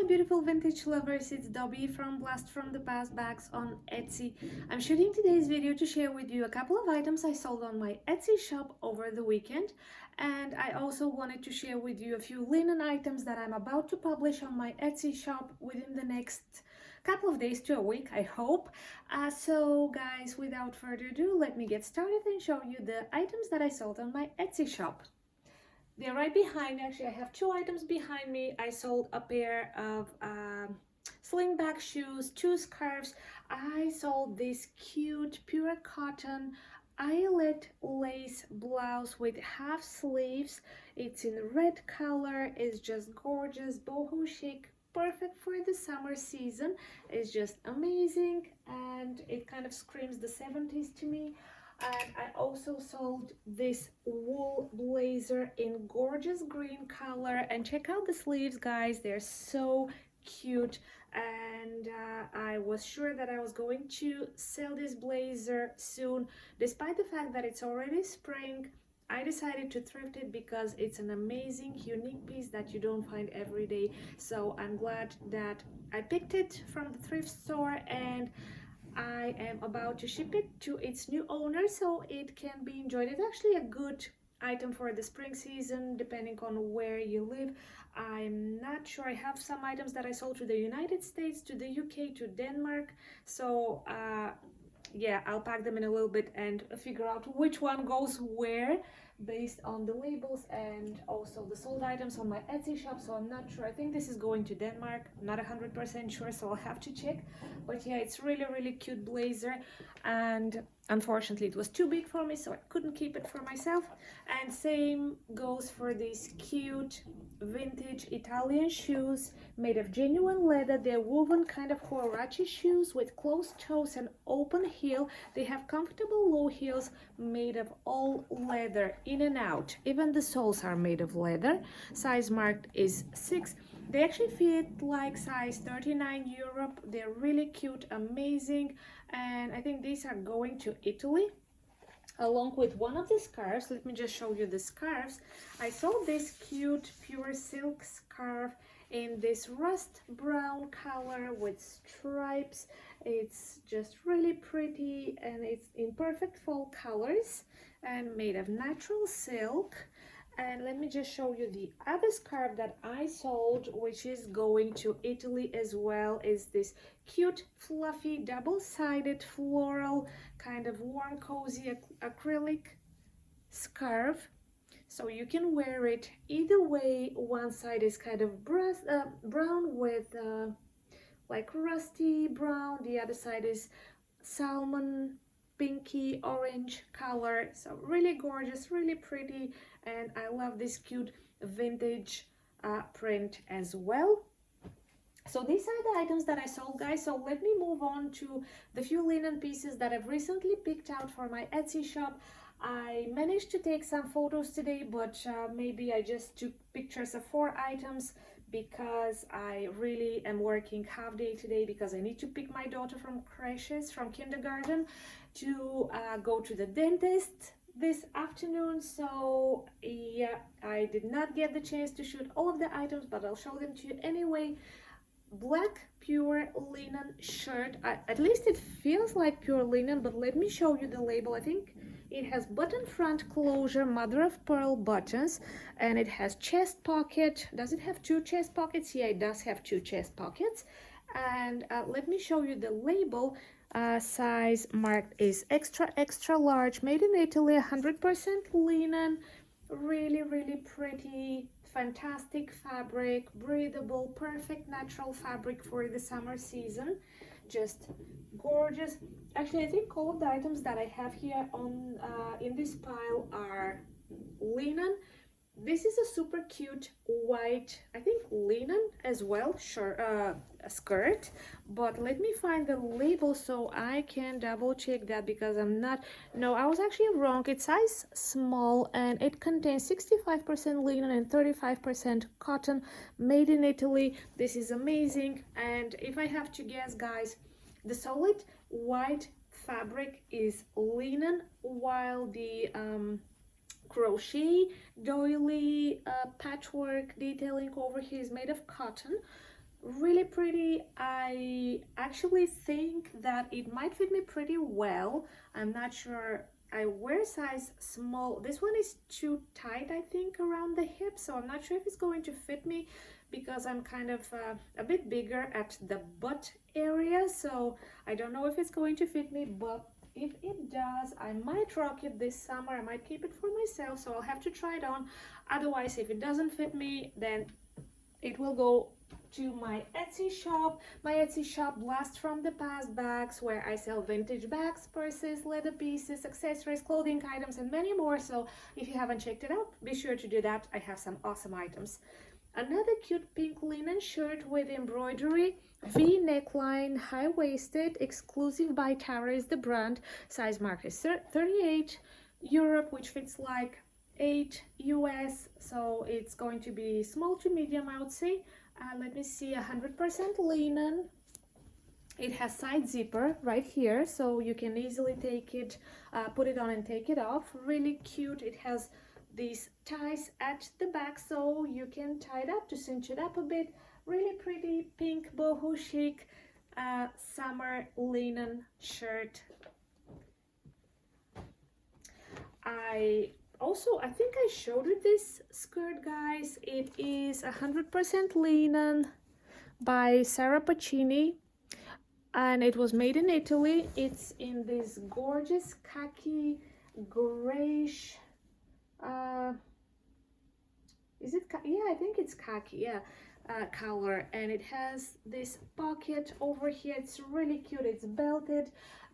beautiful vintage lovers, it's Dobby from Blast from the Past Bags on Etsy. I'm shooting today's video to share with you a couple of items I sold on my Etsy shop over the weekend, and I also wanted to share with you a few linen items that I'm about to publish on my Etsy shop within the next couple of days to a week, I hope. So guys, without further ado, let me get started and show you the items that I sold on my Etsy shop. They're right behind me. Actually, I have two items behind me. I sold a pair of slingback shoes, two scarves. I sold this cute pure cotton eyelet lace blouse with half sleeves. It's in red color. It's just gorgeous, boho chic, perfect for the summer season. It's just amazing, and it kind of screams the 70s to me. And I also sold this wool blazer in gorgeous green color, and check out the sleeves, guys. They're so cute, and I was sure that I was going to sell this blazer soon. Despite the fact that it's already spring, I decided to thrift it because it's an amazing, unique piece that you don't find every day. So I'm glad that I picked it from the thrift store, and I am about to ship it to its new owner so it can be enjoyed. It's actually a good item for the spring season, depending on where you live. I'm not sure. I have some items that I sold to the United States, to the UK, to Denmark. So yeah, I'll pack them in a little bit and figure out which one goes where based on the labels and also the sold items on my Etsy shop. So I'm not sure. I think this is going to Denmark. I'm not 100% sure, so I'll have to check. But yeah, it's really cute blazer, and unfortunately it was too big for me, so I couldn't keep it for myself. And same goes for these cute vintage Italian shoes made of genuine leather. They're woven kind of Huarache shoes with closed toes and open heel. They have comfortable low heels made of all leather, in and out. Even the soles are made of leather. Size marked is 6. They actually fit like size 39 Europe. They're really cute, amazing, and I think these are going to Italy along with one of the scarves. Let me just show you the scarves. I sold this cute pure silk scarf in this rust brown color with stripes. It's just really pretty, and it's in perfect fall colors and made of natural silk. And let me just show you the other scarf that I sold, which is going to Italy as well. Is this cute, fluffy, double-sided floral, kind of warm, cozy acrylic scarf. So you can wear it either way. One side is kind of brown with like rusty brown. The other side is salmon pinky orange color. So really gorgeous, really pretty, and I love this cute vintage print as well. So these are the items that I sold, guys. So let me move on to the few linen pieces that I've recently picked out for my Etsy shop. I managed to take some photos today, but maybe I just took pictures of 4 items because I really am working half day today because I need to pick my daughter from creches, from kindergarten, to go to the dentist this afternoon. So yeah, I did not get the chance to shoot all of the items, but I'll show them to you anyway. Black pure linen shirt. At least it feels like pure linen, but let me show you the label. I think it has button front closure, mother of pearl buttons, and it has chest pocket. Does it have 2 chest pockets? Yeah, it does have 2 chest pockets. And let me show you the label. Size marked is extra large, made in Italy, 100% linen. Really pretty, fantastic fabric, breathable, perfect natural fabric for the summer season. Just gorgeous. Actually, I think all of the items that I have here on in this pile are linen. This is a super cute white, I think linen as well, sure, skirt. But let me find the label so I can double check that, because I'm not, no, I was actually wrong. It's size small, and it contains 65% linen and 35% cotton, made in Italy. This is amazing. And if I have to guess, guys, the solid white fabric is linen, while the crochet doily patchwork detailing over here is made of cotton. really pretty. I actually think that it might fit me pretty well. I'm not sure. I wear size small. This one is too tight, I think, around the hip, so I'm not sure if it's going to fit me because I'm kind of a bit bigger at the butt area, so I don't know if it's going to fit me, but if it does, I might rock it this summer. I might keep it for myself, so I'll have to try it on. Otherwise, if it doesn't fit me, then it will go to my Etsy shop. My Etsy shop, Blast from the Past Bags, where I sell vintage bags, purses, leather pieces, accessories, clothing items, and many more. So if you haven't checked it out, be sure to do that. I have some awesome items. Another cute pink linen shirt with embroidery, V neckline, high-waisted, exclusive by Tara is the brand. Size mark is 38 Europe, which fits like 8 US, so it's going to be small to medium, I would say. Let me see, 100% linen. It has side zipper right here, so you can easily take it, put it on and take it off. Really cute. It has these ties at the back, so you can tie it up to cinch it up a bit. Really pretty pink boho chic summer linen shirt. I think I showed you this skirt, guys. It is 100% linen by Sarah Pacini, and it was made in Italy. It's in this gorgeous khaki grayish, is it, yeah, I think it's khaki, yeah, color, and it has this pocket over here. It's really cute. It's belted.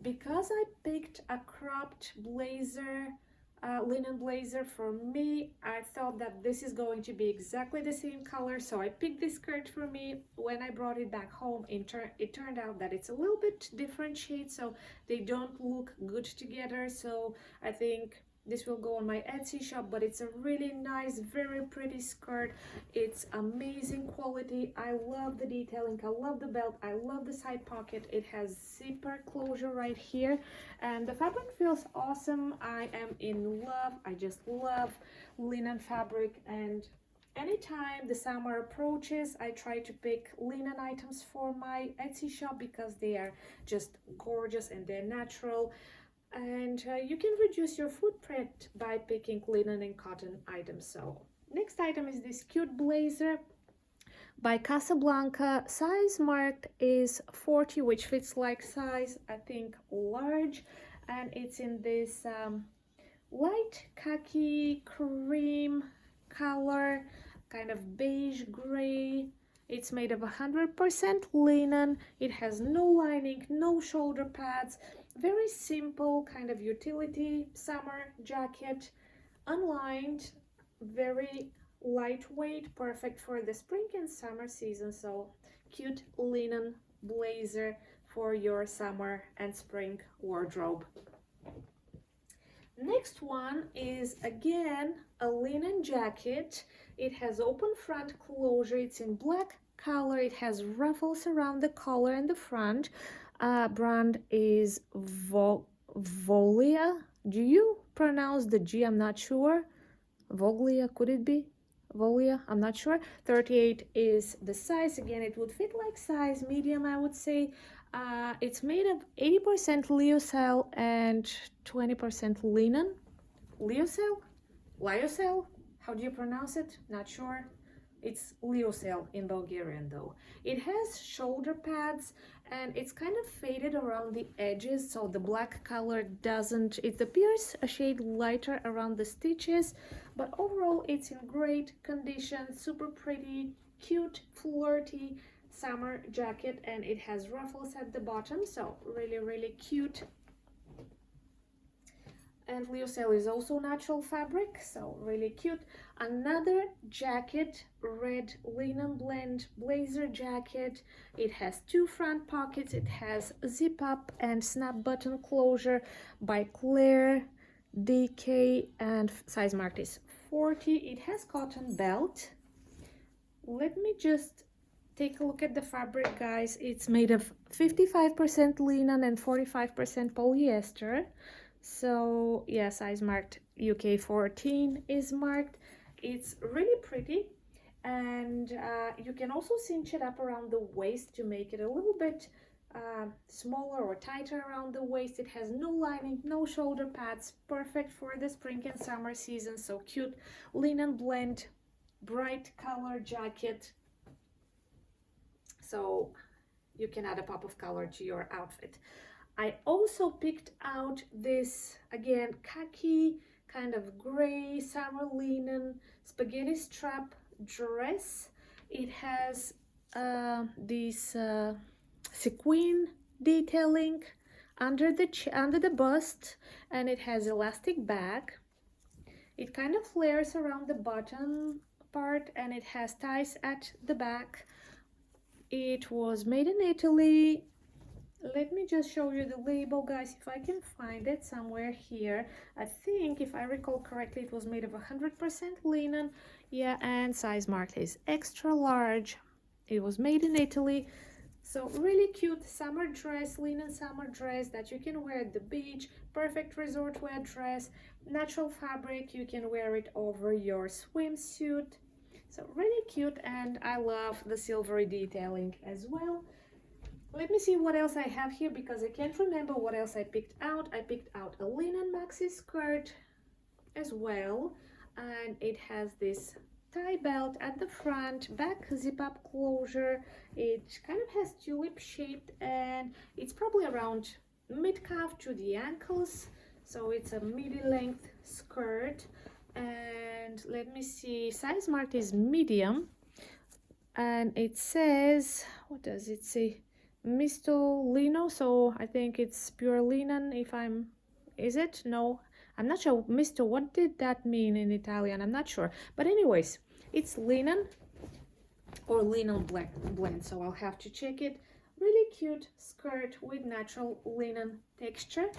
Because I picked a cropped blazer, linen blazer for me, I thought that this is going to be exactly the same color, so I picked this skirt for me. When I brought it back home, it turned out that it's a little bit different shade, so they don't look good together. So I think this will go on my Etsy shop, but it's a really nice, very pretty skirt. It's amazing quality. I love the detailing. I love the belt. I love the side pocket. It has zipper closure right here, and the fabric feels awesome. I am in love. I just love linen fabric, and anytime the summer approaches, I try to pick linen items for my Etsy shop because they are just gorgeous and they're natural. And you can reduce your footprint by picking linen and cotton items. So next item is this cute blazer by Casablanca. Size marked is 40, which fits like size, I think, large, and it's in this light khaki cream color, kind of beige gray. It's made of 100% linen. It has no lining, no shoulder pads. Very simple kind of utility summer jacket, unlined, very lightweight, perfect for the spring and summer season. So cute linen blazer for your summer and spring wardrobe. Next one is again a linen jacket. It has open front closure. It's in black color. It has ruffles around the collar and the front. Brand is Volia. Do you pronounce the G? I'm not sure. Voglia, could it be? Volia, I'm not sure. 38 is the size. Again, it would fit like size medium, I would say. It's made of 80% lyocell and 20% linen. Lyocell? Lyocell? How do you pronounce it? Not sure. It's lyocell in Bulgarian though. It has shoulder pads and it's kind of faded around the edges, so the black color doesn't, it appears a shade lighter around the stitches, but overall it's in great condition. Super pretty, cute, flirty summer jacket, and it has ruffles at the bottom, so really cute. And lyocell is also natural fabric, so really cute. Another jacket, red linen blend blazer jacket. It has two front pockets. It has zip up and snap button closure by Claire DK, and size marked is 40. It has cotton belt. Let me just take a look at the fabric, guys. It's made of 55% linen and 45% polyester. So yeah, size marked UK 14 is marked. It's really pretty, and you can also cinch it up around the waist to make it a little bit smaller or tighter around the waist. It has no lining, no shoulder pads, perfect for the spring and summer season. So cute linen blend, bright color jacket, so you can add a pop of color to your outfit. I also picked out this, again, khaki kind of gray summer linen spaghetti strap dress. It has this sequin detailing under the bust, and it has elastic back. It kind of flares around the bottom part, and it has ties at the back. It was made in Italy. Let me just show you the label, guys, if I can find it somewhere here. I think, if I recall correctly, it was made of 100% linen. Yeah, and size marked is extra large. It was made in Italy. So really cute summer dress, linen summer dress that you can wear at the beach. Perfect resort wear dress, natural fabric. You can wear it over your swimsuit. So really cute, and I love the silvery detailing as well. Let me see what else I have here, because I can't remember what else I picked out. I picked out a linen maxi skirt as well, and it has this tie belt at the front, back zip up closure. It kind of has tulip shaped, and it's probably around mid calf to the ankles, so it's a midi length skirt. And let me see, size marked is medium, and it says, what does it say? Misto Lino, so I think it's pure linen. Is it? No, I'm not sure. Misto, what did that mean in Italian? I'm not sure. But anyways, it's linen or linen blend, so I'll have to check it. Really cute skirt with natural linen texture.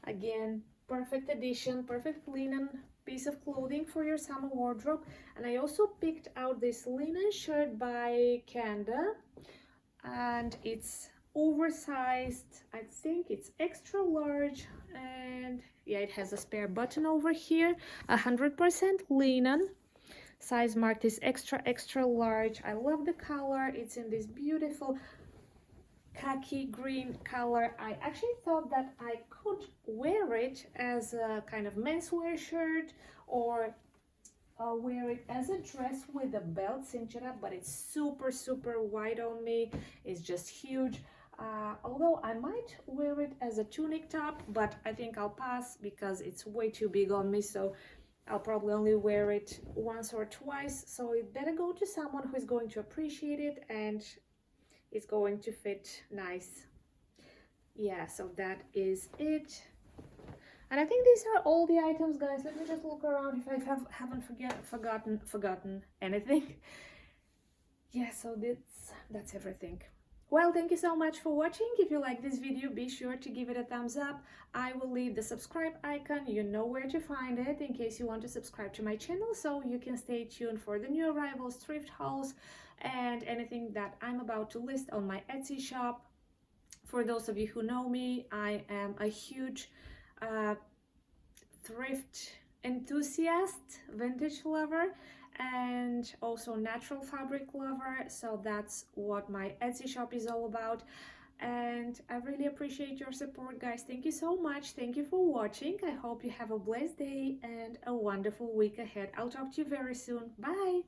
Again, perfect addition, perfect linen piece of clothing for your summer wardrobe. And I also picked out this linen shirt by Kanda, and it's oversized. I think it's extra large, and yeah, it has a spare button over here. 100% linen, size marked is extra large. I love the color. It's in this beautiful khaki green color. I actually thought that I could wear it as a kind of menswear shirt, or wear it as a dress with a belt, cinch it up, but it's super wide on me. It's just huge. Although I might wear it as a tunic top, but I think I'll pass because it's way too big on me, so I'll probably only wear it once or twice. So it better go to someone who is going to appreciate it and it's going to fit nice. Yeah, so that is it. And I think these are all the items, guys. Let me just look around if I haven't forgotten anything. Yeah, so that's everything. Well, thank you so much for watching. If you like this video, be sure to give it a thumbs up. I will leave the subscribe icon. You know where to find it in case you want to subscribe to my channel, so you can stay tuned for the new arrivals, thrift hauls, and anything that I'm about to list on my Etsy shop. For those of you who know me, I am a huge thrift enthusiast, vintage lover, and also natural fabric lover. So that's what my Etsy shop is all about, and I really appreciate your support, guys. Thank you so much. Thank you for watching. I hope you have a blessed day and a wonderful week ahead. I'll talk to you very soon. Bye.